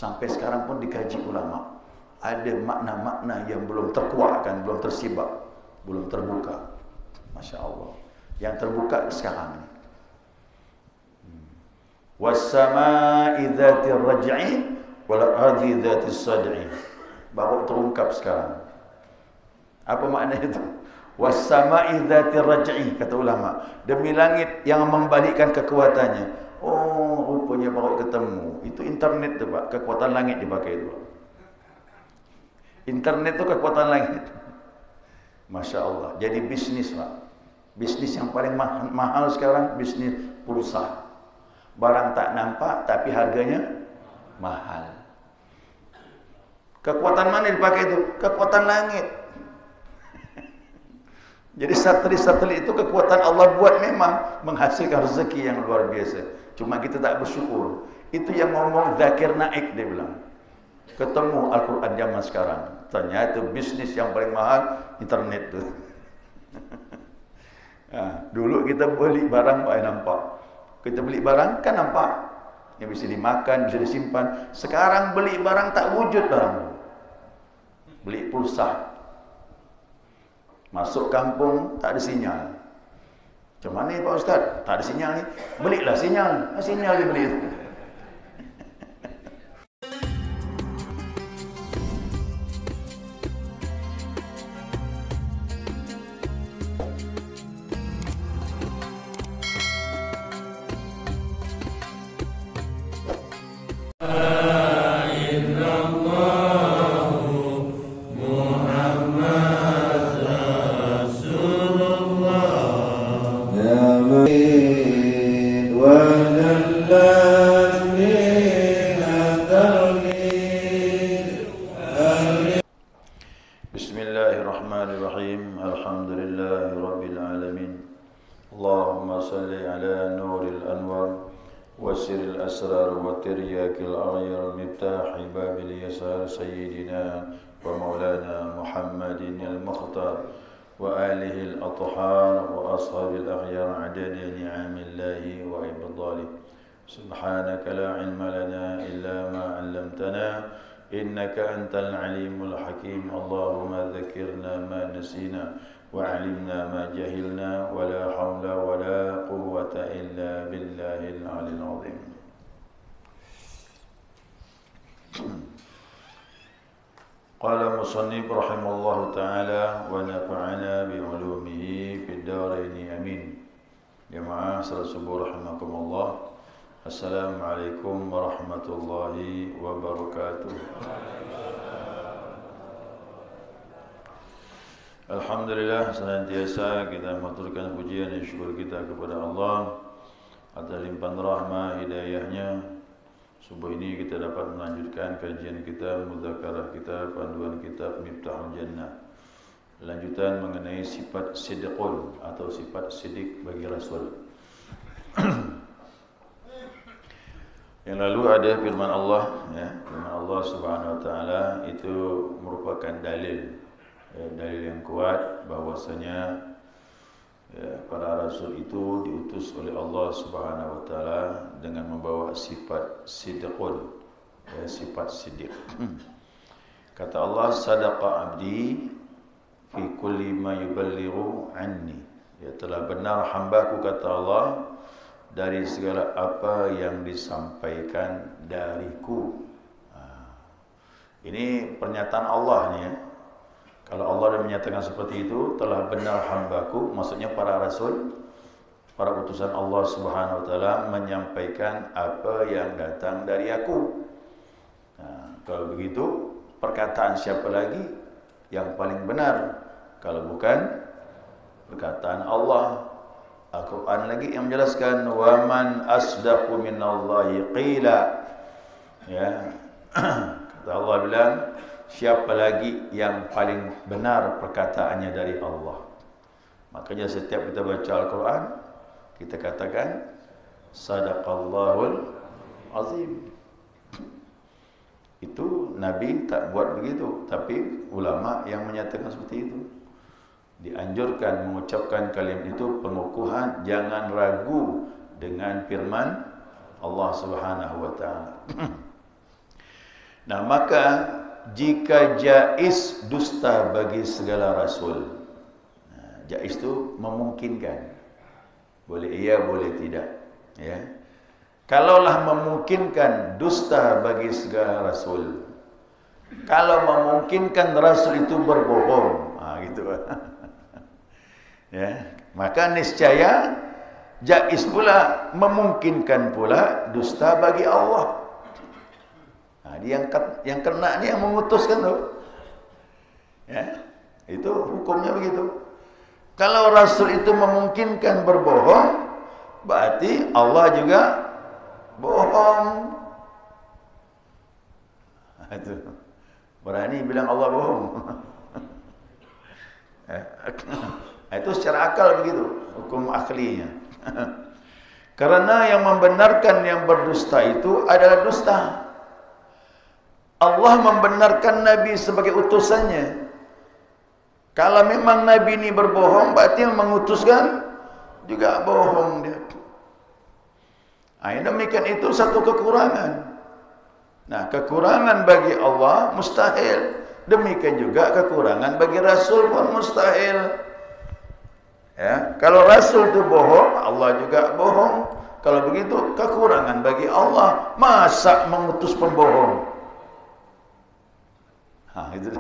Sampai sekarang pun dikaji ulama. Ada makna-makna yang belum terkuatkan, belum tersibak, belum terbuka. Masya Allah. Yang terbuka sekarang ini. Was-sama'i dzatir raj'i wal ardi dzatis sad'i. Baru terungkap sekarang. Apa makna itu? Was-sama'i dzatir raj'i, kata ulama. Demi langit yang membalikkan kekuatannya. Oh, rupanya baru ketemu. Itu internet tu, Pak. Kekuatan langit dipakai itu, Pak. Internet tu kekuatan langit. Masya Allah. Jadi bisnis, Pak. Bisnis yang paling mahal sekarang, bisnis pulsa. Barang tak nampak tapi harganya mahal. Kekuatan mana dipakai itu? Kekuatan langit. Jadi satelit-satelit itu kekuatan Allah buat memang menghasilkan rezeki yang luar biasa. Cuma kita tak bersyukur. Itu yang ngomong Zakir Naik, dia bilang. Ketemu Al-Quran zaman sekarang. Ternyata bisnis yang paling mahal internet tu. Dulu kita beli barang tak nampak. Kita beli barang kan nampak. Yang bisa dimakan, bisa disimpan. Sekarang beli barang tak wujud barang. Beli pulsa. Masuk kampung tak ada sinyal. Macam mana Pak Ustaz? Tak ada sinyal ni. Belilah sinyal. Sinyal dia beli. Bismillahirrahmanirrahim. Alhamdulillahirabbil alamin. Allahumma salli ala nuril anwar wasiril asrar wa tiryakil aghyar miftahi babil yasar sayyidina wa maulana Muhammadin al-Mukhtar wa alihi al-athhar wa ashabil aghyar adada ni'amillahi wa ibadalih. Subhanaka la ilma lana illa ma 'allamtana innaka antal alimul hakim. Allahumma dzakirna ma nasina wa 'allimna ma jahilna wa la haula wa la quwwata illa billahil 'aliyyil 'azim. Qala musannif rahimallahu ta'ala wa nafa'ana bi 'ulumihi fid dharain amin. Jamaah salat subuh rahimakumullah. Assalamualaikum warahmatullahi wabarakatuh. Alhamdulillah, senantiasa kita maturkan pujian dan syukur kita kepada Allah atas limpahan rahmah hidayahnya. Subuh ini kita dapat melanjutkan kajian kita, mudzakarah kita, panduan kitab Miftahul Jannah. Lanjutan mengenai sifat sidqun atau sifat sidik bagi Rasul. Yang lalu ada firman Allah, ya, firman Allah Subhanahu wa taala itu merupakan dalil, ya, dalil yang kuat bahwasanya ya, para rasul itu diutus oleh Allah Subhanahu wa taala dengan membawa sifat sidqun, ya, sifat sidik. Kata Allah, sadaqa abdi fi kulli ma yuballighu anni. Ya, telah benar hambaku, kata Allah, dari segala apa yang disampaikan dariku. Ini pernyataan Allah ni, ya. Kalau Allah dah menyatakan seperti itu, telah benar hambaku, maksudnya para rasul, para utusan Allah Subhanahu wa taala menyampaikan apa yang datang dari aku. Kalau begitu, perkataan siapa lagi yang paling benar kalau bukan perkataan Allah? Al-Quran lagi yang menjelaskan, wa man asdaqu minallahi qila. Ya. Kata Allah bilang, siapa lagi yang paling benar perkataannya dari Allah? Makanya setiap kita baca Al-Quran, kita katakan sadaqallahul azim. Itu Nabi tak buat begitu, tapi ulama yang menyatakan seperti itu. Dianjurkan mengucapkan kalimat itu pengukuhan, jangan ragu dengan firman Allah Subhanahu wa taala. Nah, maka jika jaiz dusta bagi segala rasul. Nah, jaiz itu memungkinkan. Boleh iya, boleh tidak. Ya. Kalaulah memungkinkan dusta bagi segala rasul. Kalau memungkinkan rasul itu berbohong, gitu. Ya, maka niscaya jaiz pula memungkinkan pula dusta bagi Allah. Yang kena ni yang memutuskan tu. Ya, itu hukumnya begitu. Kalau rasul itu memungkinkan berbohong, berarti Allah juga bohong. Itu berani bilang Allah bohong. Itu secara akal begitu, hukum aklinya. Karena yang membenarkan yang berdusta itu adalah dusta. Allah membenarkan Nabi sebagai utusannya. Kalau memang Nabi ini berbohong, berarti yang mengutuskan juga bohong dia. Demikian itu satu kekurangan. Nah, kekurangan bagi Allah mustahil. Demikian juga kekurangan bagi Rasul pun mustahil. Ya, kalau Rasul itu bohong, Allah juga bohong. Kalau begitu, kekurangan bagi Allah. Masa mengutus pembohong? Itu.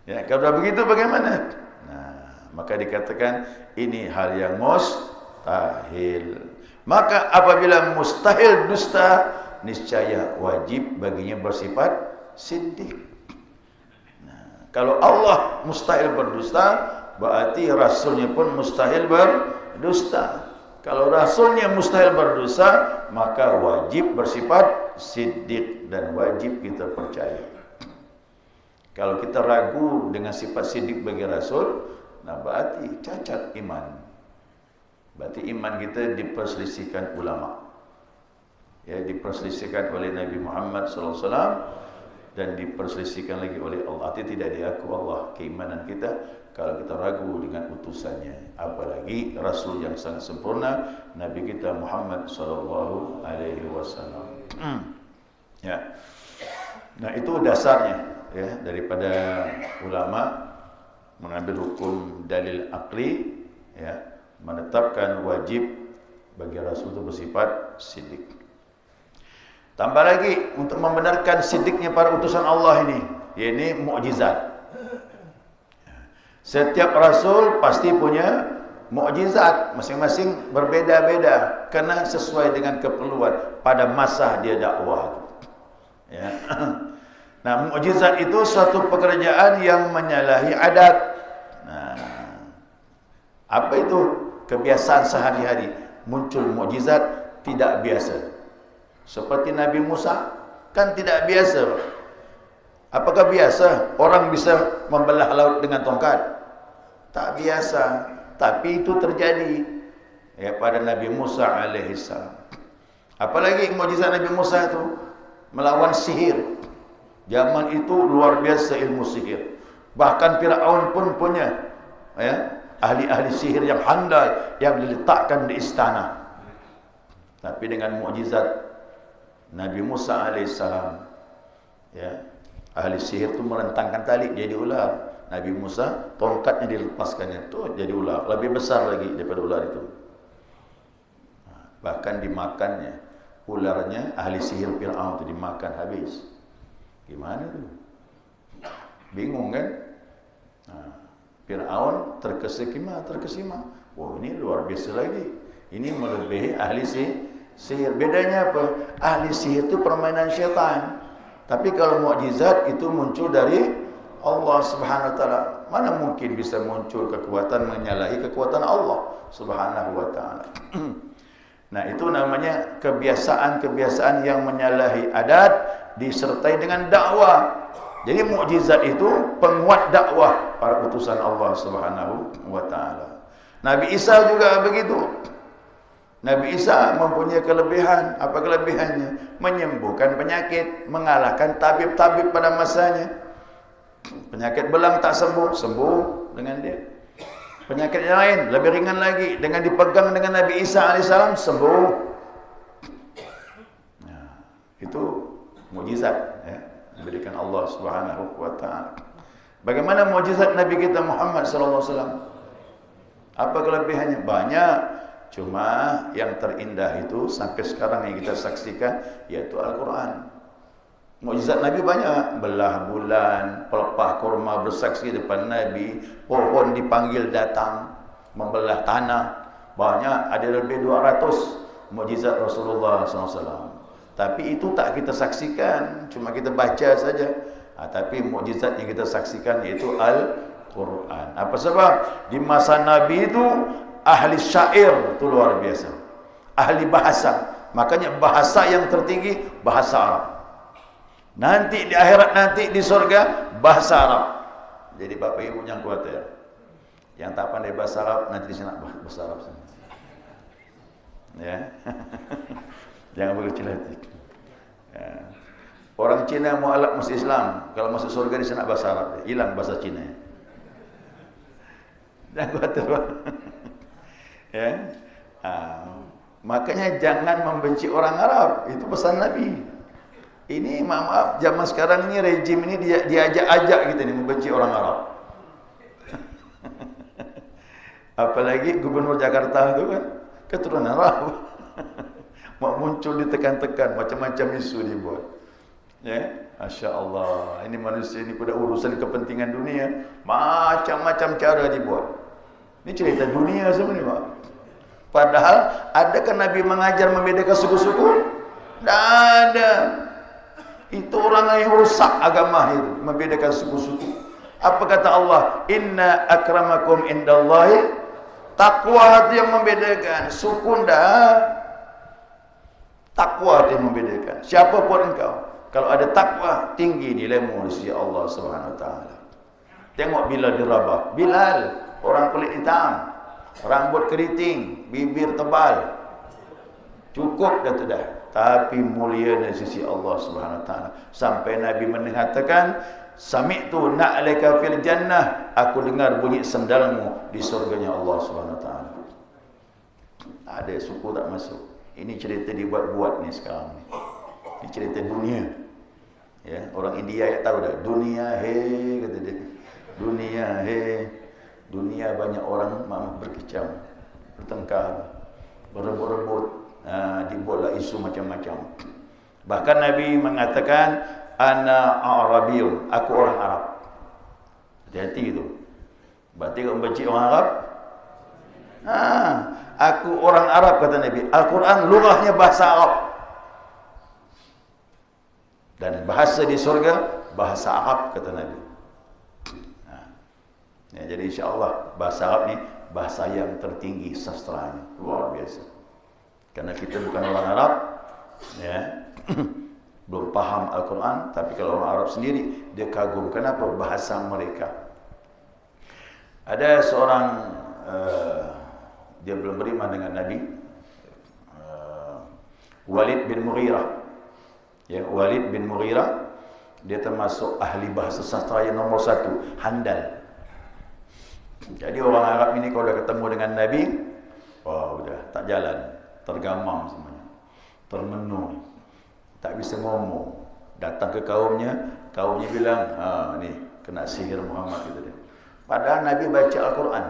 Ya, kalau begitu bagaimana? Nah, maka dikatakan ini hal yang mustahil. Maka apabila mustahil dusta, niscaya wajib baginya bersifat siddiq. Nah, kalau Allah mustahil berdusta, berarti rasulnya pun mustahil berdusta. Kalau rasulnya mustahil berdusta, maka wajib bersifat siddiq dan wajib kita percaya. Kalau kita ragu dengan sifat siddiq bagi rasul, nah berarti cacat iman. Berarti iman kita diperselisihkan ulama. Ya, diperselisihkan oleh Nabi Muhammad SAW dan diperselisihkan lagi oleh Allah. Artinya tidak diaku Allah keimanan kita kalau kita ragu dengan utusannya. Apalagi Rasul yang sangat sempurna, Nabi kita Muhammad SAW. Ya. Nah, itu dasarnya. Ya, daripada ulama mengambil hukum dalil akli, ya, menetapkan wajib bagi Rasul itu bersifat siddiq. Tambah lagi untuk membenarkan siddiqnya para utusan Allah ini, yakni mukjizat. Setiap Rasul pasti punya mukjizat, masing-masing berbeda-beda karena sesuai dengan keperluan pada masa dia dakwah. Ya. Nah, mukjizat itu suatu pekerjaan yang menyalahi adat. Nah, apa itu? Kebiasaan sehari-hari. Muncul mukjizat tidak biasa. Seperti Nabi Musa, kan tidak biasa. Apakah biasa orang bisa membelah laut dengan tongkat? Tak biasa. Tapi itu terjadi ya pada Nabi Musa alaihissalam. Apalagi mukjizat Nabi Musa itu melawan sihir. Zaman itu luar biasa ilmu sihir. Bahkan Firaun pun punya ya, ahli-ahli sihir yang handal yang diletakkan di istana. Tapi dengan mukjizat Nabi Musa alaihissalam, ya, ahli sihir itu merentangkan tali jadi ular. Nabi Musa tongkatnya dilepaskannya tuh jadi ular, lebih besar lagi daripada ular itu. Bahkan dimakannya ularnya ahli sihir Firaun itu dimakan habis. Gimana tu? Bingung kan? Firaun terkesima. Wah, ini luar biasa lagi. Ini melebihi ahli sihir. Bedanya apa? Ahli sihir itu permainan syaitan. Tapi kalau mukjizat itu muncul dari Allah Subhanahu wa taala. Mana mungkin bisa muncul kekuatan menyalahi kekuatan Allah Subhanahu wa taala. Nah, itu namanya kebiasaan-kebiasaan yang menyalahi adat disertai dengan dakwah. Jadi mukjizat itu penguat dakwah para utusan Allah Subhanahu wa taala. Nabi Isa juga begitu. Nabi Isa mempunyai kelebihan. Apa kelebihannya? Menyembuhkan penyakit, mengalahkan tabib-tabib pada masanya. Penyakit belang tak sembuh, sembuh dengan dia. Penyakit yang lain lebih ringan lagi, dengan dipegang dengan Nabi Isa alaihissalam sembuh. Nah, itu Mukjizat, ya, diberikan Allah Subhanahu wa taala. Bagaimana mukjizat Nabi kita Muhammad sallallahu alaihi wasallam? Apa kelebihannya? Banyak. Cuma yang terindah itu sampai sekarang yang kita saksikan yaitu Al-Quran. Mukjizat Nabi banyak. Belah bulan, pelepah kurma bersaksi depan Nabi, pohon dipanggil datang, membelah tanah. Banyak, ada lebih 200 mukjizat Rasulullah SAW. Tapi itu tak kita saksikan, cuma kita baca saja. Tapi mukjizat yang kita saksikan yaitu Al-Quran. Apa sebab? Di masa Nabi itu ahli syair itu luar biasa, ahli bahasa. Makanya bahasa yang tertinggi bahasa Arab. Nanti di akhirat, nanti di surga bahasa Arab. Jadi bapak ibu jangan khawatir, yang tak pandai bahasa Arab nanti di sana bahasa Arab sana. Ya. Jangan berkecil hati. Ya. Orang Cina mau alap masuk Islam, kalau masuk surga di sana bahasa Arab, hilang bahasa Cina. Jangan khawatir. Ya. Makanya jangan membenci orang Arab, itu pesan Nabi. Ini maaf, zaman sekarang ini rejim ini diajak-ajak kita nih membenci orang Arab. Apalagi gubernur Jakarta itu kan keturunan Arab. Mau muncul ditekan-tekan, macam-macam isu dibuat. Ya, Masya Allah, ini manusia ini pada urusan kepentingan dunia, macam-macam cara dibuat. Ini cerita dunia sebenarnya, Pak. Padahal, adakah Nabi mengajar membedakan suku-suku? Tidak ada. Itu orang yang rusak agama itu, membedakan suku-suku. Apa kata Allah? Inna akramakum indallahi, takwa itu yang membedakan. Suku tidak. Takwa itu yang membedakan. Siapapun engkau, kalau ada takwa, tinggi nilaimu di sisi Allah Subhanahu wa taala. Tengok Bilal di Rabah. Bilal, orang kulit hitam, rambut keriting, bibir tebal. Cukup dah sudah. Tapi mulia dari sisi Allah Subhanahu wa taala. Sampai Nabi mengatakan, "Sami'tu na'laka fil jannah." Aku dengar bunyi sendalmu di surganya Allah Subhanahu wa taala. Ada suku tak masuk. Ini cerita dibuat-buat ni sekarang ni. Ini cerita dunia. Ya, orang India ya tahu dah. Dunia he kata dia. Dunia he. Dunia banyak orang berkecam, bertengkar, berebut-rebut. Dibuatlah isu macam-macam. Bahkan Nabi mengatakan, ana Arabiyun, aku orang Arab. Hati-hati itu. Berarti kau membenci orang Arab? Aku orang Arab, kata Nabi. Al-Quran lughahnya bahasa Arab. Dan bahasa di surga bahasa Arab, kata Nabi. Ya, jadi insya-Allah bahasa Arab ni bahasa yang tertinggi sastranya, luar biasa. Karena kita bukan orang Arab, ya, belum paham Al-Quran. Tapi kalau orang Arab sendiri, dia kagum. Kenapa? Bahasa mereka. Ada seorang, dia belum beriman dengan Nabi, Walid bin Mughirah. Ya, Walid bin Mughirah, dia termasuk ahli bahasa sastra yang nomor 1, handal. Jadi orang Arab ini kalau dah ketemu dengan Nabi, udah tak jalan. Tergamam semuanya, termenung, tak bisa ngomong. Datang ke kaumnya bilang, ni kena sihir Muhammad, gitu dia. Padahal Nabi baca Al-Quran,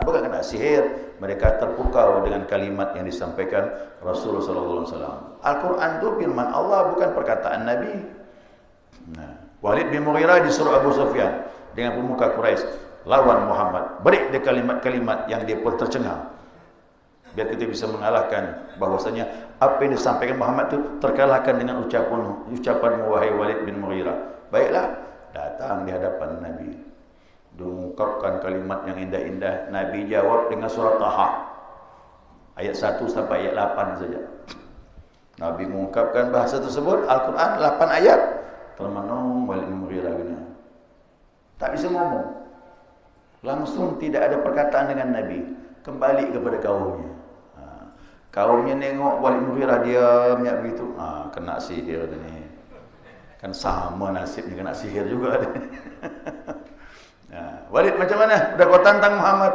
bukan kena sihir. Mereka terpukau dengan kalimat yang disampaikan Rasulullah SAW. Al-Quran itu firman Allah, bukan perkataan Nabi. Walid bin Mughirah disuruh Abu Sufyan dengan pemuka Quraisy, lawan Muhammad, beri dia kalimat-kalimat yang dia pun tercengang. Biar kita bisa mengalahkan bahwasanya apa yang disampaikan Muhammad itu terkalahkan dengan ucapan wahai Walid bin Mughirah. Baiklah, datang di hadapan Nabi, diungkapkan kalimat yang indah-indah. Nabi jawab dengan surah Taha ayat 1 sampai ayat 8 saja. Nabi mengungkapkan bahasa tersebut, Al-Quran 8 ayat. Termenung Walid bin Mughirah gini, tak bisa ngomong. Langsung tidak ada perkataan dengan Nabi, kembali kepada kaumnya. Kaumnya nengok Walid bin Mughirah diam begitu. Kena sihir ni. Kan sama nasibnya kena sihir juga. Walid macam mana? Udah kau tantang Muhammad?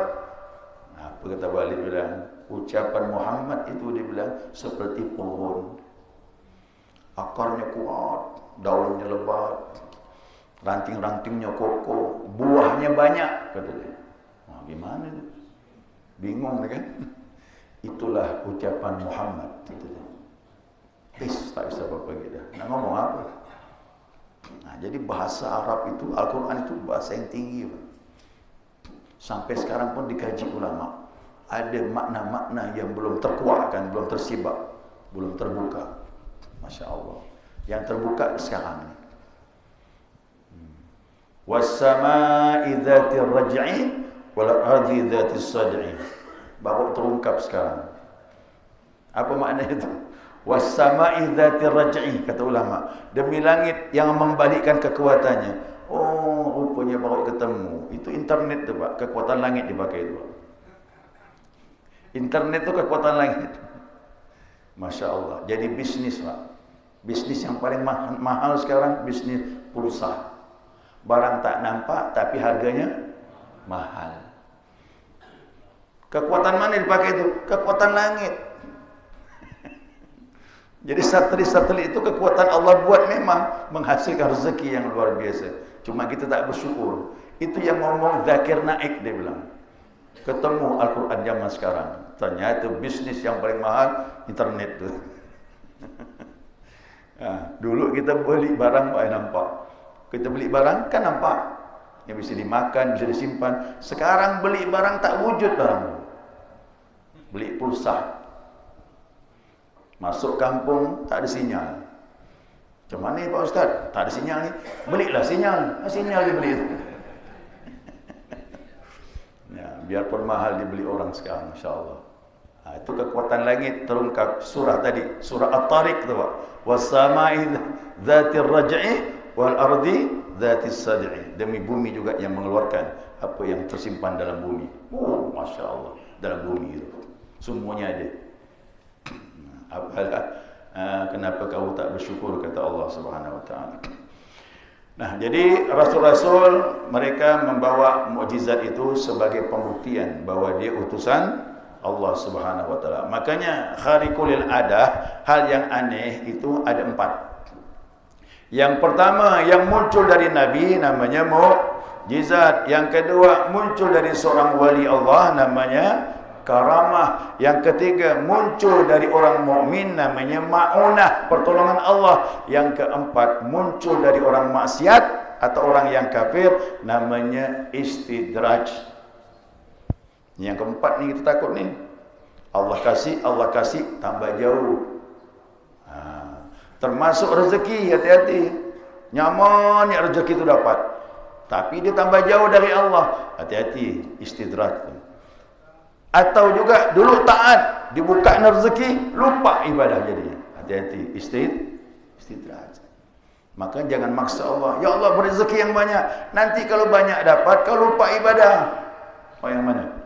Apa kata Walid bilang? Ucapan Muhammad itu dia bilang seperti pohon. Akarnya kuat, daunnya lebat, ranting-rantingnya kokoh, buahnya banyak, kata dia. Nah, gimana itu? Bingung kan? Itulah ucapan Muhammad, kata dia. Tak bisa apa-apa kita. Nak ngomong apa? Nah, jadi bahasa Arab itu, Al-Quran itu bahasa yang tinggi. Sampai sekarang pun dikaji ulama. Ada makna-makna yang belum terkuatkan, belum tersibak, belum terbuka. Masya Allah. Yang terbuka sekarang ini. Was-sama'i dzatir raj'i wal ardi dzatis sad'i. Baru terungkap sekarang. Apa makna itu? Was-sama'i dzatir raj'i, kata ulama. Demi langit yang membalikkan kekuatannya. Oh, rupanya baru ketemu. Itu internet tu, Pak. Kekuatan langit dipakai itu, Pak. Internet tu kekuatan langit. Masya Allah. Jadi bisnis, Pak. Bisnis yang paling mahal sekarang, bisnis pulsa. Barang tak nampak tapi harganya mahal. Kekuatan mana dipakai itu? Kekuatan langit. Jadi satelit-satelit itu kekuatan Allah buat memang menghasilkan rezeki yang luar biasa. Cuma kita tak bersyukur. Itu yang ngomong Zakir Naik, dia bilang. Ketemu Al-Quran zaman sekarang. Ternyata bisnis yang paling mahal internet tu. Nah, dulu kita beli barang tak nampak. Kita beli barang kan nampak. Yang bisa dimakan, bisa disimpan. Sekarang beli barang tak wujud barang. Beli pulsa. Masuk kampung tak ada sinyal. Macam mana Pak Ustaz? Tak ada sinyal ni. Belilah sinyal. Sinyal dibeli. Ya, biarpun mahal dibeli orang sekarang, insya-Allah. Nah, itu kekuatan langit terungkap surah tadi, surah At-Tariq tu, Pak. Was-sama'i dzatir raj'i wal ardi dzatis sad'i. Demi bumi juga yang mengeluarkan apa yang tersimpan dalam bumi. Oh, masya-Allah, dalam bumi itu. Semuanya ada. Kenapa kau tak bersyukur, kata Allah Subhanahu wa taala. Nah, jadi rasul-rasul mereka membawa mukjizat itu sebagai pembuktian bahwa dia utusan Allah Subhanahu wa taala. Makanya khariqul adah, hal yang aneh itu ada 4. Yang pertama yang muncul dari nabi namanya mukjizat. Yang kedua muncul dari seorang wali Allah namanya karamah. Yang ketiga muncul dari orang mukmin namanya ma'unah, pertolongan Allah. Yang keempat muncul dari orang maksiat atau orang yang kafir namanya istidraj. Yang keempat ni kita takut ni. Allah kasih tambah jauh. Termasuk rezeki, hati-hati. Nyaman ya rezeki itu dapat. Tapi dia tambah jauh dari Allah. Hati-hati istidraj. Atau juga dulu taat, dibuka rezeki, lupa ibadah jadinya. Hati-hati, istidraj. Maka jangan maksa Allah. Ya Allah beri rezeki yang banyak. Nanti kalau banyak dapat, kalau lupa ibadah. Oh yang mana?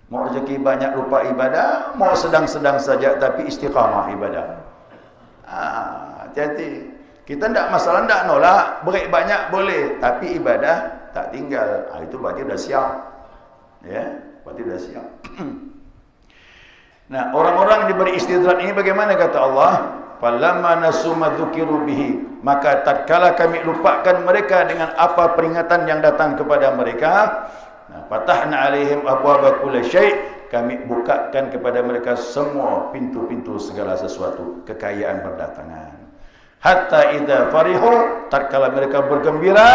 Mau rezeki banyak lupa ibadah, mau sedang-sedang saja tapi istiqamah ibadah. Hati-hati. Kita tidak masalah, tidak nolak. Beri banyak boleh, tapi ibadah tak tinggal. Itu berarti sudah siap. Ya. Berarti sudah siap. Nah, orang-orang yang diberi istidraj ini bagaimana kata Allah? Falamma nasu ma dzukiru bihi, maka tatkala kami lupakan mereka dengan apa peringatan yang datang kepada mereka, nah, fatahna alaihim abwaaba kulli syai', kami bukakan kepada mereka semua pintu-pintu segala sesuatu, kekayaan berdatangan. Hatta idza farihu, tatkala mereka bergembira,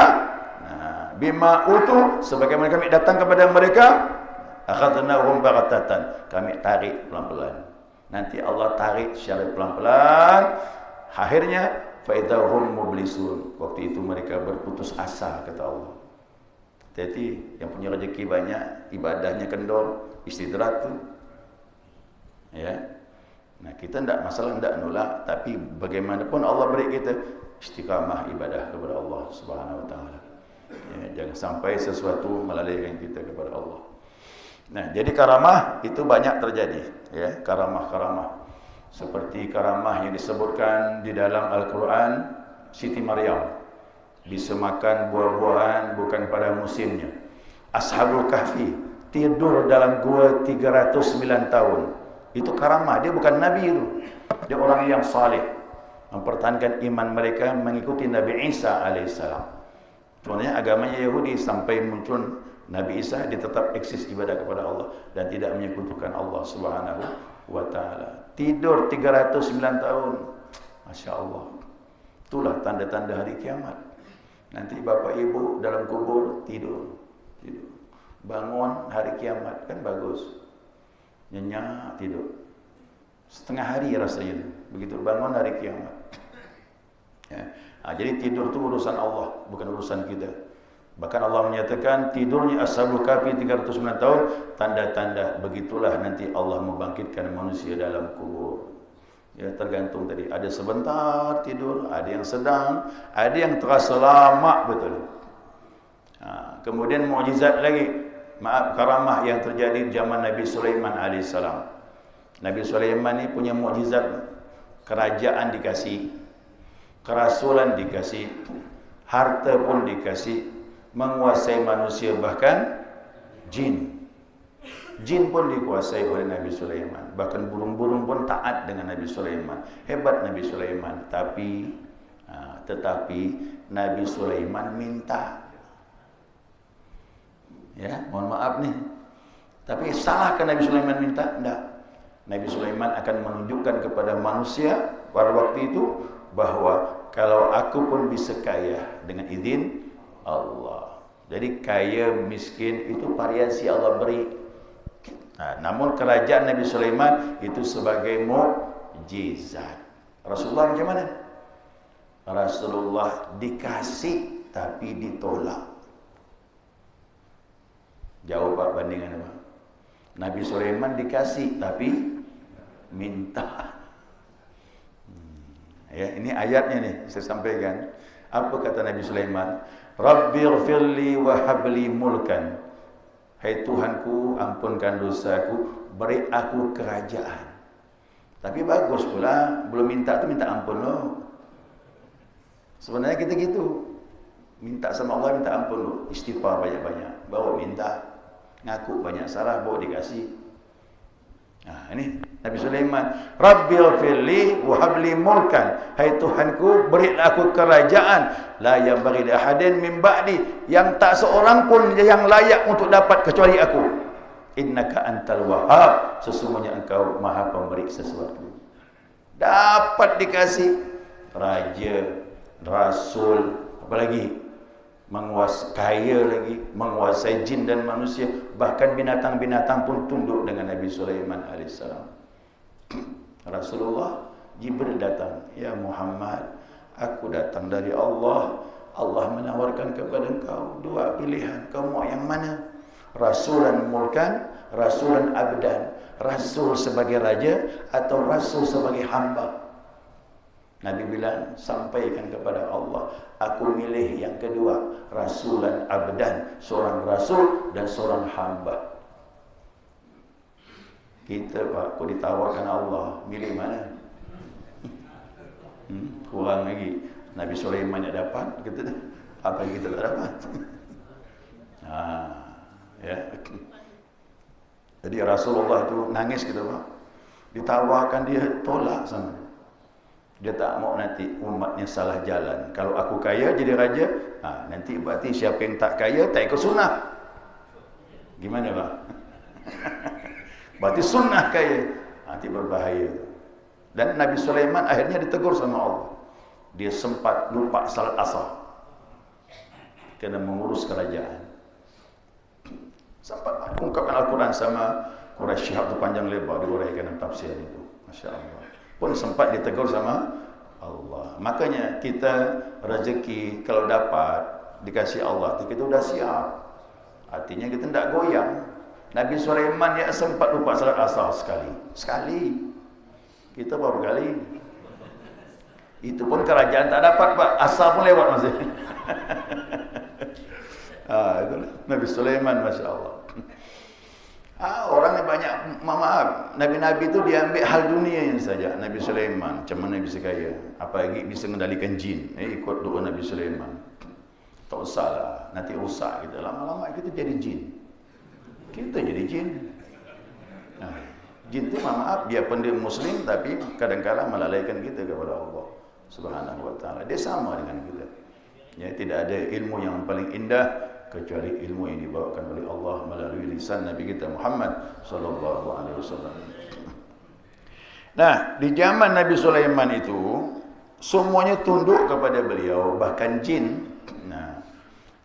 nah, bima utu, sebagaimana kami datang kepada mereka, akhadnahum baghtatan, kami tarik pelan-pelan. Nanti Allah tarik secara pelan-pelan. Akhirnya faidahum mublisun, waktu itu mereka berputus asa, kata Allah. Jadi yang punya rezeki banyak, ibadahnya kendor, istidraj tu. Ya. Nah, kita tidak masalah, tidak nolak, tapi bagaimanapun Allah beri kita istiqamah ibadah kepada Allah Subhanahu wa taala. Ya, jangan sampai sesuatu melalaikan kita kepada Allah. Nah, jadi karamah itu banyak terjadi, ya, karamah-karamah. Seperti karamah yang disebutkan di dalam Al-Quran, Siti Maryam bisa makan buah-buahan bukan pada musimnya. Ashabul Kahfi tidur dalam gua 309 tahun. Itu karamah, dia bukan nabi itu. Dia orang yang saleh. mempertahankan iman mereka mengikuti Nabi Isa alaihissalam. Contohnya agamanya Yahudi sampai muncul Nabi Isa, dia tetap eksis ibadah kepada Allah dan tidak menyekutukan Allah Subhanahu wa taala. Tidur 309 tahun. Masya Allah. Itulah tanda-tanda hari kiamat. Nanti bapak ibu dalam kubur tidur. Bangun hari kiamat, kan bagus. Nyenyak tidur. Setengah hari rasanya. Begitu bangun hari kiamat. Ya. Jadi tidur itu urusan Allah, bukan urusan kita. Bahkan Allah menyatakan tidurnya Ashabul Kahfi 309 tahun, tanda-tanda begitulah nanti Allah membangkitkan manusia dalam kubur. Ya, tergantung tadi, ada sebentar tidur, ada yang sedang, ada yang terasa lama betul. Kemudian mukjizat lagi, karamah yang terjadi zaman Nabi Sulaiman alaihissalam. Nabi Sulaiman ni punya mukjizat, kerajaan dikasih, kerasulan dikasih, harta pun dikasih, menguasai manusia, bahkan jin. Jin pun dikuasai oleh Nabi Sulaiman. Bahkan burung-burung pun taat dengan Nabi Sulaiman. Hebat Nabi Sulaiman. Tetapi Nabi Sulaiman minta. Ya, mohon maaf nih. Tapi salahkah Nabi Sulaiman minta? Tidak. Nabi Sulaiman akan menunjukkan kepada manusia pada waktu itu bahwa kalau aku pun bisa kaya dengan izin Allah. Jadi kaya miskin itu variasi Allah beri. Namun kerajaan Nabi Sulaiman itu sebagai mukjizat. Rasulullah macam mana? Rasulullah dikasih tapi ditolak. Jauh Pak bandingan apa? Nabi Sulaiman dikasih tapi minta. Ya, ini ayatnya nih saya sampaikan. Apa kata Nabi Sulaiman? Rabbighfirli wa habli mulkan. Hai Tuhanku, ampunkan dosaku, beri aku kerajaan. Tapi bagus pula, belum minta tu minta ampun loh. Sebenarnya kita gitu. Minta sama Allah, minta ampun loh. Istighfar banyak-banyak, baru minta. Ngaku banyak salah, baru dikasih. Ini Nabi Sulaiman, Rabbighfirli wa habli mulkan. Hai Tuhanku, berilah aku kerajaan, la yanbaghi li ahadin min ba'di, yang tak seorang pun yang layak untuk dapat kecuali aku. Innaka antal wahhab, sesungguhnya engkau Maha pemberi sesuatu. Dapat dikasih raja, rasul, apalagi menguasai, kaya lagi, menguasai jin dan manusia, bahkan binatang-binatang pun tunduk dengan Nabi Sulaiman alaihissalam. Rasulullah, Jibril datang, ya Muhammad, aku datang dari Allah. Allah menawarkan kepada engkau dua pilihan, kau mau yang mana? Rasulan mulkan, rasulan abdan. Rasul sebagai raja atau rasul sebagai hamba? Nabi bilang, sampaikan kepada Allah, aku milih yang kedua, rasulan abdan, seorang rasul dan seorang hamba. Kita Pak, kau ditawarkan Allah, milih mana? Kurang lagi. Nabi Sulaiman yang dapat, kita apa yang kita tak dapat? Ya. Jadi Rasulullah itu nangis gitu Pak. Ditawarkan, dia tolak sama. Dia tak mau nanti umatnya salah jalan. Kalau aku kaya jadi raja, nanti berarti siapa yang tak kaya tak ikut sunnah. Gimana Pak? Berarti sunnah kaya, nanti berbahaya. Dan Nabi Sulaiman akhirnya ditegur sama Allah. Dia sempat lupa salat asar kerana mengurus kerajaan. Sempat ungkapkan Al-Quran sama Quraisy itu panjang lebar diuraikan dalam tafsir itu. Masya Allah. Pun sempat ditegur sama Allah. Makanya kita rezeki kalau dapat dikasih Allah, kita sudah siap. Artinya kita tidak goyang. Nabi Sulaiman ya sempat lupa salat asar sekali. Kita berapa kali? Itu pun kerajaan tak dapat Pak, asar pun lewat masih. Itulah Nabi Sulaiman, Masya Allah. Orang yang banyak, maaf, Nabi-Nabi itu diambil hal dunia ini saja. Nabi Sulaiman, macam mana bisa kaya? Apalagi bisa mengendalikan jin. Ikut doa Nabi Sulaiman. Tak usah lah, nanti rusak kita. Lama-lama kita jadi jin. Kita jadi jin. Jin itu maaf, biarpun dia Muslim, tapi kadang-kadang melalaikan kita kepada Allah. Subhanahu wa taala. Dia sama dengan kita. Ya, tidak ada ilmu yang paling indah kecuali ilmu yang dibawakan oleh Allah melalui lisan Nabi kita Muhammad sallallahu alaihi wasallam. Nah, di zaman Nabi Sulaiman itu semuanya tunduk kepada beliau, bahkan jin. Nah,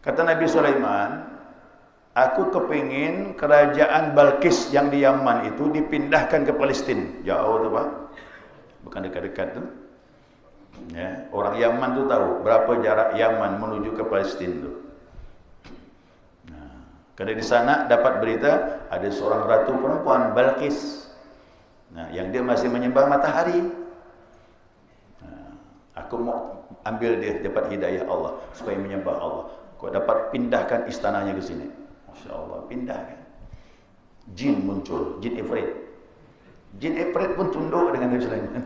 kata Nabi Sulaiman, aku kepingin kerajaan Balkis yang di Yaman itu dipindahkan ke Palestina. Jauh tu Pak, bukan dekat-dekat tu. Ya, orang Yaman tu tahu berapa jarak Yaman menuju ke Palestina tu. Nah, kerana di sana dapat berita ada seorang ratu perempuan Balkis. Nah, yang dia masih menyembah matahari. Nah, aku mau ambil dia dapat hidayah Allah supaya menyembah Allah. Kau dapat pindahkan istananya ke sini. Masya Allah, pindahkan. Jin muncul, jin Ifrit. Jin Ifrit pun tunduk dengan Nabi Sulaiman.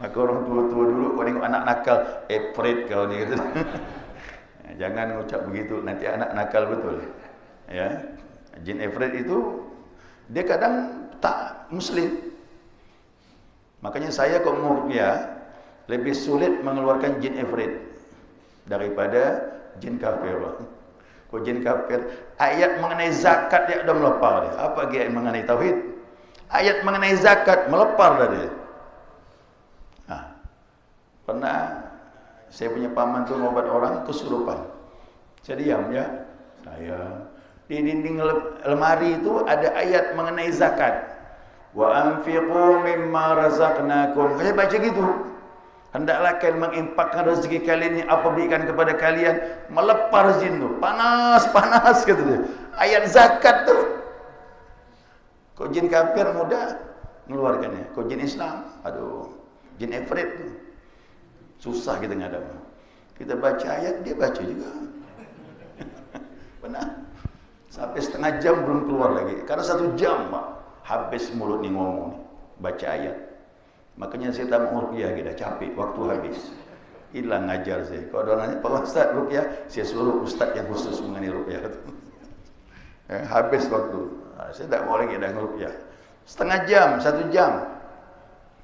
Maka orang tua-tua dulu, kau tengok anak nakal, Ifrit kau ni. Jangan ucap begitu, nanti anak nakal betul. Ya, jin Ifrit itu, dia kadang tak Muslim. Makanya saya kalau mau ruqyah, lebih sulit mengeluarkan jin Ifrit daripada jin kafir. Kalau jin kafir, ayat mengenai zakat dia sudah melepar dia. Apa ayat mengenai tauhid? Ayat mengenai zakat melepar dah dia. Pernah saya punya paman tu ngobat orang kesurupan. Saya diam ya. Saya di dinding lemari itu ada ayat mengenai zakat. Wa anfiqu mimma razaqnakum. Saya baca gitu. Hendaklah kalian menginfakkan rezeki kalian yang apa berikan kepada kalian. Melepar jin tu. Panas kata dia. Ayat zakat tu. Kau jin kafir mudah mengeluarkannya. Kau jin Islam, aduh, jin Ifrit tu. Susah kita ngadap. Kita baca ayat, dia baca juga. Benar. Sampai setengah jam belum keluar lagi. Karena 1 jam Pak, habis mulut ni ngomong ni, baca ayat. Makanya saya tak mau ruqyah kita, capek, waktu habis. Hilang ngajar saya. Kalau ada nanya, Pak Ustaz ruqyah, saya suruh ustaz yang khusus mengenai ruqyah. Habis waktu. Saya tak mau lagi dah ruqyah. Setengah jam, 1 jam.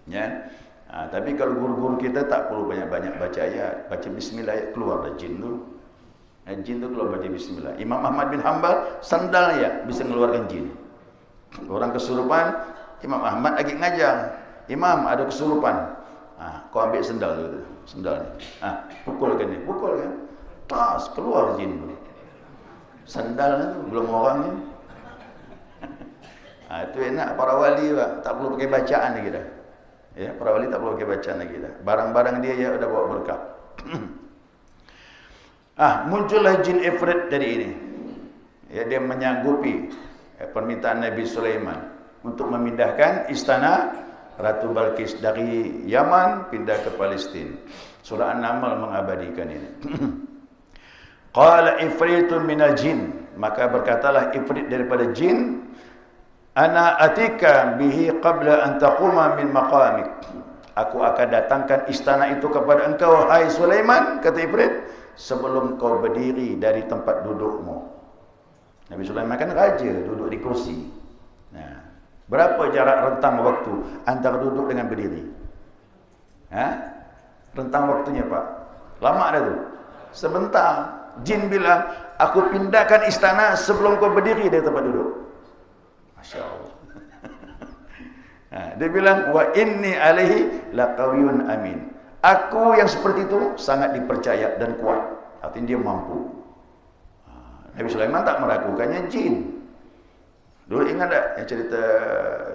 Ya. Tapi kalau guru-guru kita tak perlu banyak-banyak baca ayat. Baca bismillah, keluar dah jin tu. Jin tu keluar baca bismillah. Imam Ahmad bin Hanbal, sandal ya bisa mengeluarkan jin. Orang kesurupan, Imam Ahmad lagi ngajar. Imam ada kesurupan. Kau ambil sandal tu. Sandal ni. Pukulkan ni. Pukul kan. Tas, keluar jin tu. Sandal tu, belum orang ni. Itu enak para wali lah. Tak perlu pakai bacaan lagi dah. Ya, para wali tak perlu pakai bacaan lagi dah. Barang-barang dia ya dah bawa berkah. Muncullah jin Ifrit dari ini. Ya, dia menyanggupi permintaan Nabi Sulaiman untuk memindahkan istana Ratu Balkis dari Yaman pindah ke Palestin. Surah An-Naml mengabadikan ini. Qala ifritun minal jin, maka berkatalah ifrit daripada jin, ana atika bihi qabla an taquma min maqamik. Aku akan datangkan istana itu kepada engkau, hai Sulaiman, kata ifrit, sebelum kau berdiri dari tempat dudukmu. Nabi Sulaiman kan raja, duduk di kursi. Nah, berapa jarak rentang waktu antara duduk dengan berdiri? Rentang waktunya Pak, lama dah tu. Sebentar. Jin bilang, aku pindahkan istana sebelum kau berdiri dari tempat duduk. Masya Allah. Dia bilang, wa inni alaihi laqawiyyun amin. Aku yang seperti itu sangat dipercaya dan kuat. Artinya dia mampu. Nabi Sulaiman tak meragukannya jin. Dulu ingat tak yang cerita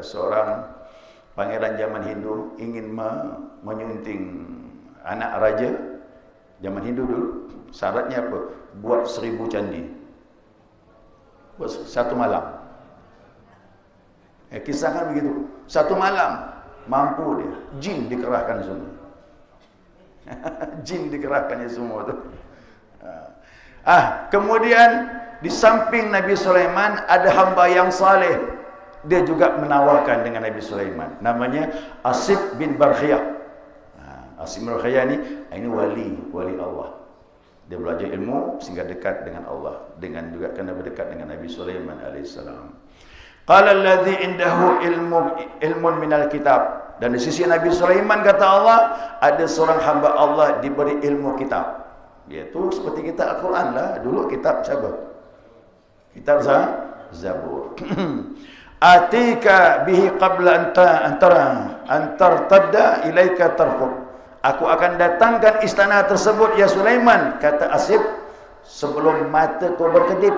seorang pangeran zaman Hindu ingin menyunting anak raja zaman Hindu dulu. Syaratnya apa? Buat 1000 candi. Buat 1 malam. Kisahkan begitu. 1 malam mampu dia. Jin dikerahkan semua. Jin dikerahkannya semua tu. Kemudian di samping Nabi Sulaiman ada hamba yang saleh. Dia juga menawarkan dengan Nabi Sulaiman. Namanya Asib bin Barkhiyah. Asib bin Barkhiyah ini wali Allah. Dia belajar ilmu sehingga dekat dengan Allah, dengan juga kena berdekat dengan Nabi Sulaiman alaihissalam. Qala alladhi indahu ilmun minal kitab. Dan di sisi Nabi Sulaiman kata Allah, ada seorang hamba Allah diberi ilmu kitab. Iaitu seperti kita Al-Quran lah. Dulu kitab siapa? Kitab Zabur. Atika bihi qabla antar tadda ilaika tarfud. Aku akan datangkan istana tersebut ya Sulaiman, kata Asif, sebelum mata kau berkedip.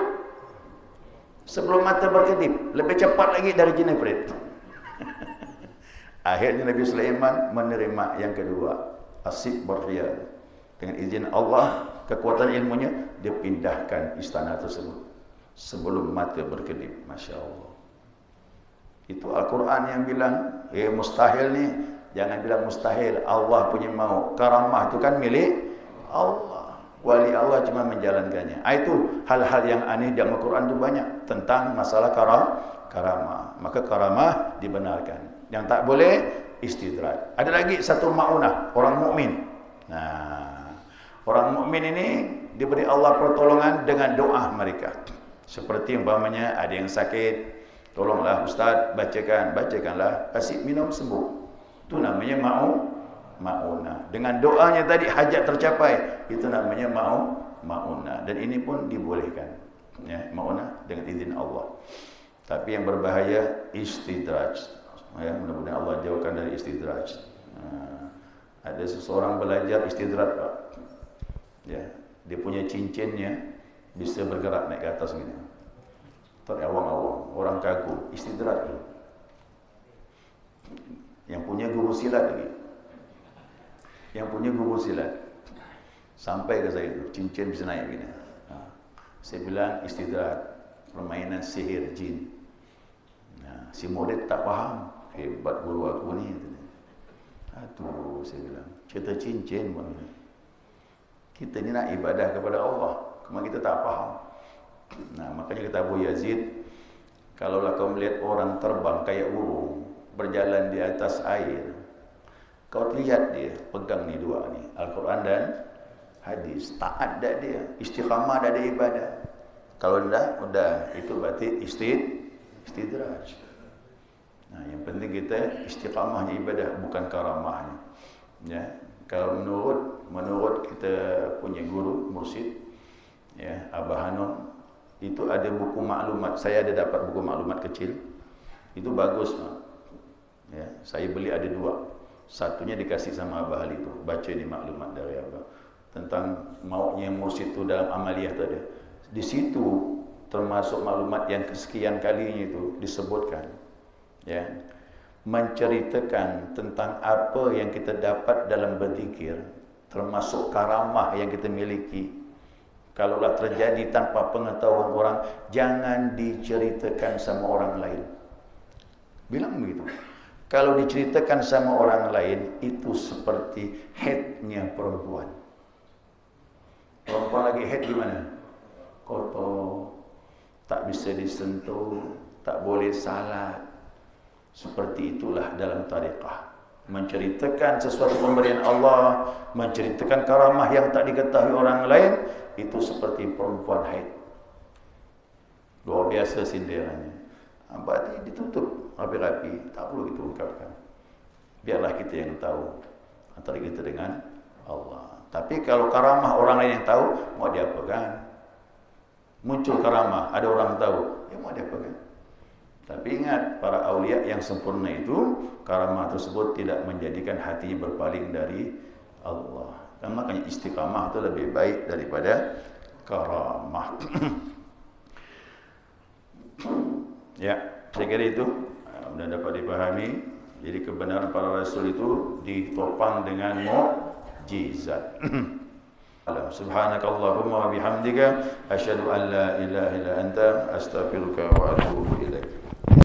Sebelum mata berkedip, lebih cepat lagi dari Jennifer. Akhirnya Nabi Sulaiman menerima yang kedua. Asif berkhiyar. Dengan izin Allah, kekuatan ilmunya, dia pindahkan istana tersebut sebelum mata berkedip. Masya Allah. Itu Al-Quran yang bilang, mustahil nih. Jangan bilang mustahil. Allah punya mau. Karamah itu kan milik Allah. Wali Allah cuma menjalankannya. Itu hal-hal yang aneh dalam Al-Quran itu banyak. Tentang masalah karamah. Maka karamah dibenarkan. Yang tak boleh, istidraj. Ada lagi satu ma'unah. Orang mukmin. Nah, orang mukmin ini diberi Allah pertolongan dengan doa mereka. Seperti umpamanya ada yang sakit, tolonglah Ustaz, bacakanlah, kasih minum sembuh. Itu namanya ma'unah. Dengan doanya tadi hajat tercapai, itu namanya ma'unah. Dan ini pun dibolehkan. Ya, ma'unah dengan izin Allah. Tapi yang berbahaya istidraj. Ya, mudah-mudahan Allah jauhkan dari istidraj. Ada seseorang belajar istidraj, Pak. Ya, dia punya cincinnya bisa bergerak naik ke atas gini. Terawang-awang, orang kagum, istidraj. Yang punya guru silat lagi. Yang punya guru silat. Sampai ke saya itu, cincin bisa naik gini. Saya bilang istidraj, permainan sihir jin. Nah, si murid tak faham. Hebat guru aku ni. Aduh, saya bilang, cerita cincin pun. Kita ni nak ibadah kepada Allah, cuma kita tak faham. Nah, makanya kata Abu Yazid, kalaulah kau melihat orang terbang kayak burung, berjalan di atas air, kau lihat dia pegang ni dua ni, Al-Quran dan hadis. Taat dah dia, istiqamah dah dia ibadah. Kalau udah itu berarti istidraj. Nah, yang penting kita istiqamahnya ibadah, bukan karamahnya. Ya, kalau menurut kita punya guru mursyid, ya, Abah Hanum, itu ada buku maklumat. Saya ada dapat buku maklumat kecil. Itu bagus, Pak. Ya, saya beli ada 2. Satunya dikasih sama Abah Ali itu. Baca ini maklumat dari Abah tentang maunya mursyid itu dalam amaliyah tadi. Di situ termasuk maklumat yang kesekian kalinya itu disebutkan, ya, menceritakan tentang apa yang kita dapat dalam berzikir, termasuk karamah yang kita miliki. Kalaulah terjadi tanpa pengetahuan orang, jangan diceritakan sama orang lain. Bilang begitu. Kalau diceritakan sama orang lain, itu seperti headnya perempuan. Perempuan lagi head gimana? Kotor, tak bisa disentuh, tak boleh salat. Seperti itulah dalam tariqah. Menceritakan sesuatu pemberian Allah, menceritakan karamah yang tak diketahui orang lain, itu seperti perempuan haid. Luar biasa sindirannya. Berarti ditutup rapi-rapi, tak perlu kita ungkapkan. Biarlah kita yang tahu antara kita dengan Allah. Tapi kalau karamah orang lain yang tahu, mau diapakan? Muncul karamah, ada orang tahu, ya mau diapakan? Tapi ingat, para aulia yang sempurna itu, karamah tersebut tidak menjadikan hatinya berpaling dari Allah. Dan makanya istiqamah itu lebih baik daripada karamah. Ya, saya kira itu sudah dapat dipahami. Jadi kebenaran para rasul itu ditopang dengan mukjizat. Subhanakallahumma wa bihamdika asyhadu an la ilaha illa anta astaghfiruka wa atubu ilaik.